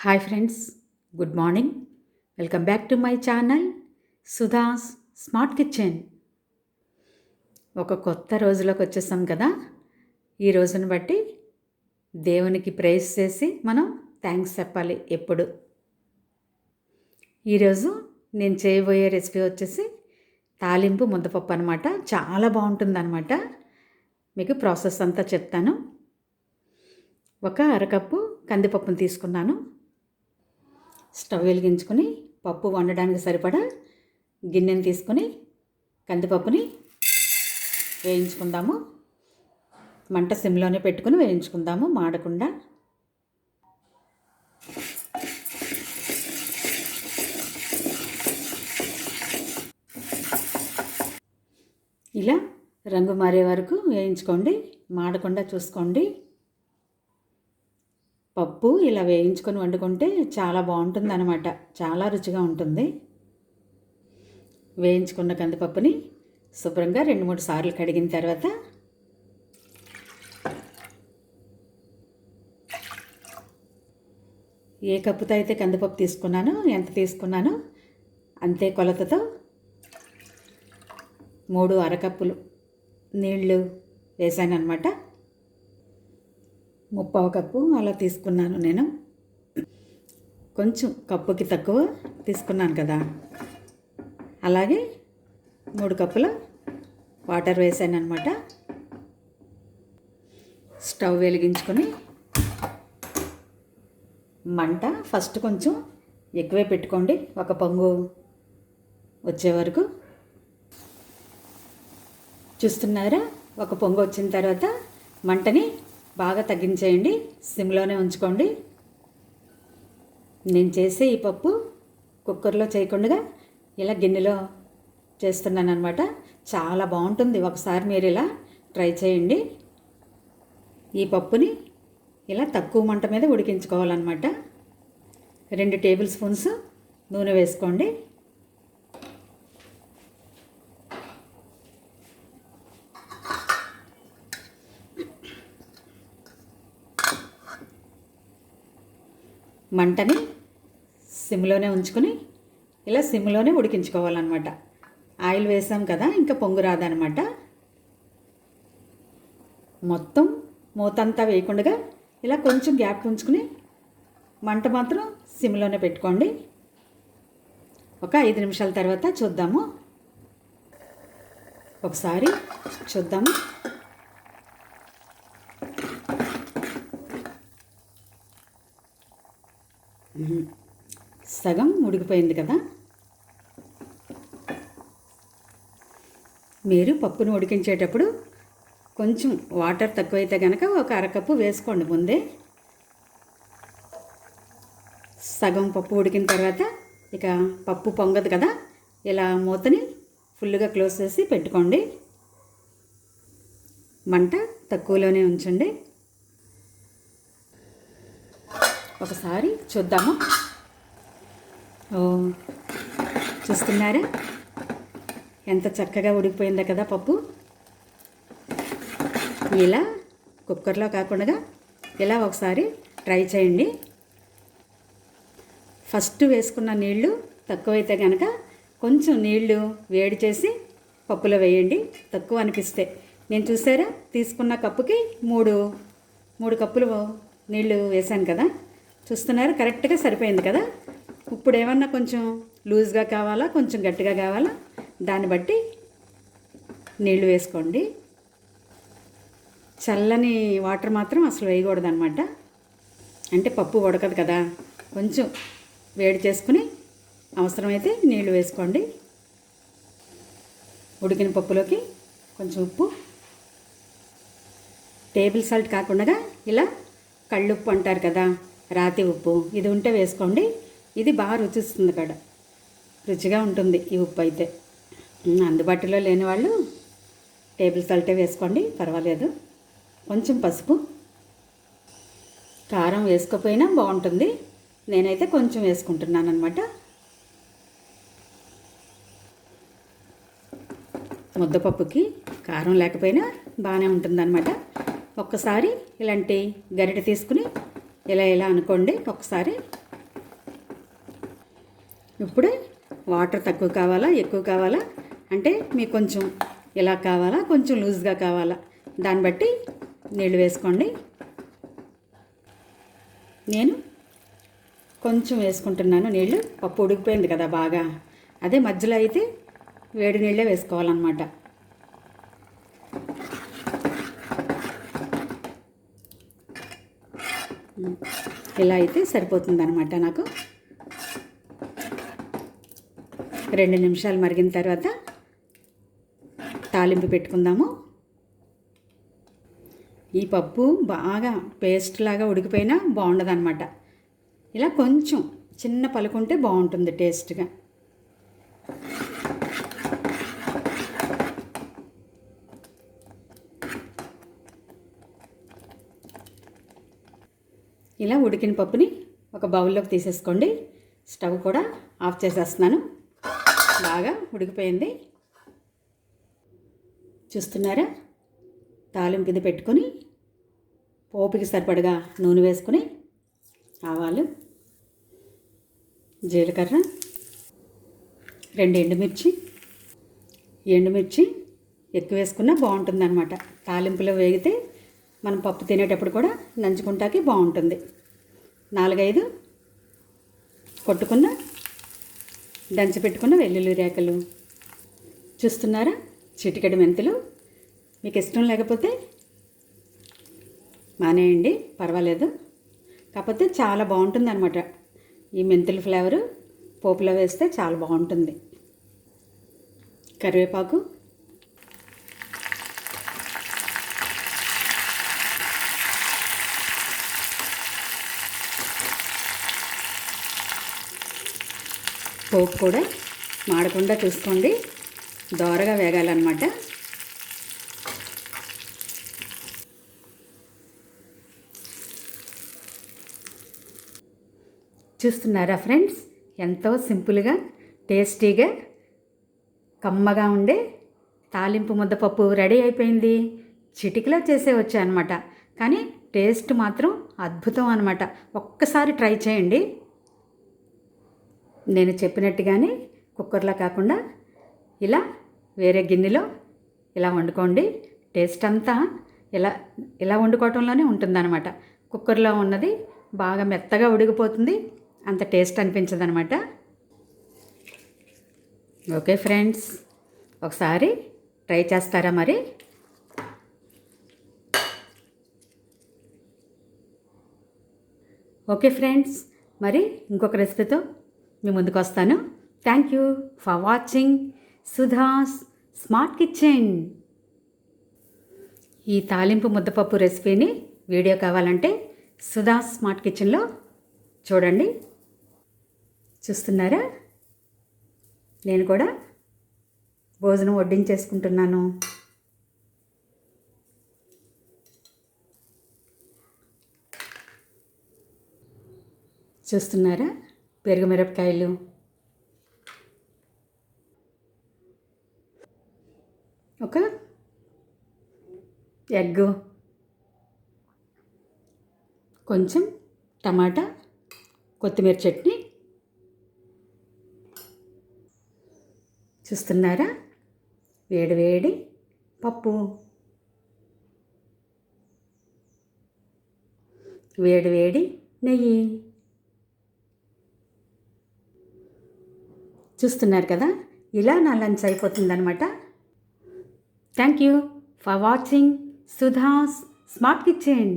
Hi friends, good morning. Welcome back to my channel Sudha's smart kitchen. ఒక కొత్త రోజులోకి వచ్చేసాం కదా. ఈ రోజును బట్టి దేవునికి ప్రైజ్ చేసి మనం థ్యాంక్స్ చెప్పాలి ఎప్పుడు. ఈరోజు నేను చేయబోయే రెసిపీ వచ్చేసి తాలింపు ముద్దపప్పు అనమాట. చాలా బాగుంటుందన్నమాట. మీకు ప్రాసెస్ అంతా చెప్తాను. ఒక అరకప్పు కందిపప్పును తీసుకున్నాను. స్టవ్ వెలిగించుకొని పప్పు వండడానికి సరిపడా గిన్నెని తీసుకొని కందిపప్పుని వేయించుకుందాము. మంట సిమ్లోనే పెట్టుకుని వేయించుకుందాము, మాడకుండా. ఇలా రంగు మారే వరకు వేయించుకోండి, మాడకుండా చూసుకోండి. పప్పు ఇలా వేయించుకొని వండుకుంటే చాలా బాగుంటుంది అన్నమాట. చాలా రుచిగా ఉంటుంది. వేయించుకున్న కందిపప్పుని శుభ్రంగా 2-3 సార్లు కడిగిన తర్వాత ఏ కప్పుతో అయితే కందిపప్పు తీసుకున్నానో, ఎంత తీసుకున్నానో అంతే కొలతతో 3 అరకప్పులు నీళ్ళు వేసాను అనమాట. 1/4 కప్పు అలా తీసుకున్నాను నేను. కొంచెం కప్పుకి తక్కువ తీసుకున్నాను కదా. అలాగే 3 కప్పుల వాటర్ వేసాను అనమాట. స్టవ్ వెలిగించుకొని మంట ఫస్ట్ కొంచెం ఎక్కువే పెట్టుకోండి, ఒక పొంగు వచ్చే వరకు. చూస్తున్నారా, ఒక పొంగు వచ్చిన తర్వాత మంటని బాగా తగ్గించేయండి, సిమ్లోనే ఉంచుకోండి. నేను చేసే ఈ పప్పు కుక్కర్లో చేయకుండా ఇలా గిన్నెలో చేస్తున్నాను అనమాట. చాలా బాగుంటుంది. ఒకసారి మీరు ఇలా ట్రై చేయండి. ఈ పప్పుని ఇలా తక్కువ మంట మీద ఉడికించుకోవాలన్నమాట. 2 టేబుల్ స్పూన్స్ నూనె వేసుకోండి. మంటని సిమ్లోనే ఉంచుకొని ఇలా సిమ్లోనే ఉడికించుకోవాలన్నమాట. ఆయిల్ వేసాం కదా, ఇంకా పొంగు రాదనమాట. మొత్తం మూతంతా వేయకుండా ఇలా కొంచెం గ్యాప్ ఉంచుకుని మంట మాత్రం సిమ్లోనే పెట్టుకోండి. ఒక 5 నిమిషాల తర్వాత చూద్దాము. ఒకసారి చూద్దాము. సగం ఉడికిపోయింది కదా. మీరు పప్పును ఉడికించేటప్పుడు కొంచెం వాటర్ తక్కువైతే కనుక ఒక అరకప్పు వేసుకోండి ముందే. సగం పప్పు ఉడికిన తర్వాత ఇక పప్పు పొంగదు కదా, ఇలా మూతని ఫుల్గా క్లోజ్ చేసి పెట్టుకోండి. మంట తక్కువలోనే ఉంచండి. ఒకసారి చూద్దాము. చూస్తున్నారా, ఎంత చక్కగా ఉడికిపోయిందో కదా పప్పు. ఇలా కుక్కర్లో కాకుండా ఇలా ఒకసారి ట్రై చేయండి. ఫస్ట్ వేసుకున్న నీళ్లు తక్కువైతే కనుక కొంచెం నీళ్లు వేడి చేసి పప్పులో వేయండి, తక్కువ అనిపిస్తే. నేను చూసారా, తీసుకున్న కప్పుకి 3 కప్పులు నీళ్లు వేసాను కదా. చూస్తున్నారు, కరెక్ట్గా సరిపోయింది కదా. ఇప్పుడు ఏమన్నా కొంచెం లూజ్గా కావాలా, కొంచెం గట్టిగా కావాలా, దాన్ని బట్టి నీళ్లు వేసుకోండి. చల్లని వాటర్ మాత్రం అసలు వేయకూడదు అనమాట. అంటే పప్పు ఉడకదు కదా. కొంచెం వేడి చేసుకుని అవసరమైతే నీళ్లు వేసుకోండి. ఉడికిన పప్పులోకి కొంచెం ఉప్పు, టేబుల్ సాల్ట్ కాకుండా ఇలా కళ్ళుప్పు అంటారు కదా, రాతి ఉప్పు, ఇది ఉంటే వేసుకోండి. ఇది బాగా రుచిస్తుంది కదా, రుచిగా ఉంటుంది ఈ ఉప్పు అయితే. అందుబాటులో లేని వాళ్ళు టేబుల్ సాల్టే వేసుకోండి, పర్వాలేదు. కొంచెం పసుపు, కారం వేసుకోకపోయినా బాగుంటుంది. నేనైతే కొంచెం వేసుకుంటున్నాను అనమాట. ముద్దపప్పుకి కారం లేకపోయినా బాగానే ఉంటుందన్నమాట. ఒక్కసారి ఇలాంటి గరిటె తీసుకుని ఇలా అనుకోండి, ఒకసారి ఇప్పుడే వాటర్ తక్కువ కావాలా ఎక్కువ కావాలా అంటే మీకు కొంచెం ఇలా కావాలా కొంచెం లూజ్గా కావాలా దాన్ని బట్టి నీళ్ళు వేసుకోండి. నేను కొంచెం వేసుకుంటున్నాను నీళ్ళు. పప్పు ఉడికిపోయింది కదా బాగా. అదే మధ్యలో అయితే వేడి నీళ్ళే వేసుకోవాలన్నమాట. ఇలా అయితే సరిపోతుందన్నమాట నాకు. 2 నిమిషాలు మరిగిన తర్వాత తాలింపు పెట్టుకుందాము. ఈ పప్పు బాగా పేస్ట్ లాగా ఉడికిపోయినా బాగుండదన్నమాట. ఇలా కొంచెం చిన్న పలుకుంటే బాగుంటుంది టేస్ట్గా. ఇలా ఉడికిన పప్పుని ఒక బౌల్లోకి తీసేసుకోండి. స్టవ్ కూడా ఆఫ్ చేసేస్తున్నాను. బాగా ఉడికిపోయింది. చూస్తున్నారా? తాలింపు ఇది పెట్టుకొని పోపుకి సరిపడగా నూనె వేసుకొని ఆవాలు, జీలకర్ర, 2 ఎండుమిర్చి ఎక్కువ వేసుకున్నా బాగుంటుందన్నమాట. తాలింపులో వేగితే మనం పప్పు తినేటప్పుడు కూడా నంచుకుంటాకి బాగుంటుంది. 4-5 కొట్టుకున్న దంచి పెట్టుకున్న వెల్లుల్లి రేకలు. చూస్తున్నారా? చిటికెడు మెంతులు. మీకు ఇష్టం లేకపోతే మానేయండి, పర్వాలేదు. కాకపోతే చాలా బాగుంటుంది అనమాట. ఈ మెంతుల ఫ్లేవరు పోపులో వేస్తే చాలా బాగుంటుంది. కరివేపాకు, పోపు కూడా మాడకుండా చూసుకోండి, దోరగా వేగాలన్నమాట. చూస్తున్నారా ఫ్రెండ్స్? ఎంతో సింపుల్గా టేస్టీగా కమ్మగా ఉండే తాలింపు ముద్దపప్పు రెడీ అయిపోయింది. చిటికలో చేసేవచ్చు అనమాట. కానీ టేస్ట్ మాత్రం అద్భుతం అనమాట. ఒక్కసారి ట్రై చేయండి. నేను చెప్పినట్టుగానే కుక్కర్లో కాకుండా ఇలా వేరే గిన్నెలో ఇలా వండుకోండి. టేస్ట్ అంతా ఇలా వండుకోవటంలోనే ఉంటుందన్నమాట. కుక్కర్లో ఉన్నది బాగా మెత్తగా ఉడికిపోతుంది, అంత టేస్ట్ అనిపించదు అనమాట. ఓకే ఫ్రెండ్స్, ఒకసారి ట్రై చేస్తారా మరి? ఓకే ఫ్రెండ్స్, మరి ఇంకొక రెసిపీతో మీ ముందుకు వస్తాను. Thank you for watching Sudha's smart kitchen. ఈ తాలింపు ముద్దపప్పు రెసిపీని వీడియో కావాలంటే సుధాస్ స్మార్ట్ కిచెన్లో చూడండి. చూస్తున్నారా? నేను కూడా భోజనం వడ్డించేసుకుంటున్నాను. చూస్తున్నారా? పెరుగు మిరపకాయలు, ఒక ఎగ్, కొంచెం టమాటా, కొత్తిమీర చట్నీ. చూస్తున్నారా? వేడి వేడి పప్పు, వేడి వేడి నెయ్యి. చూస్తున్నారు కదా? ఇలా నా లంచ్ అయిపోతుందన్నమాట. Thank you for watching Sudha's smart kitchen.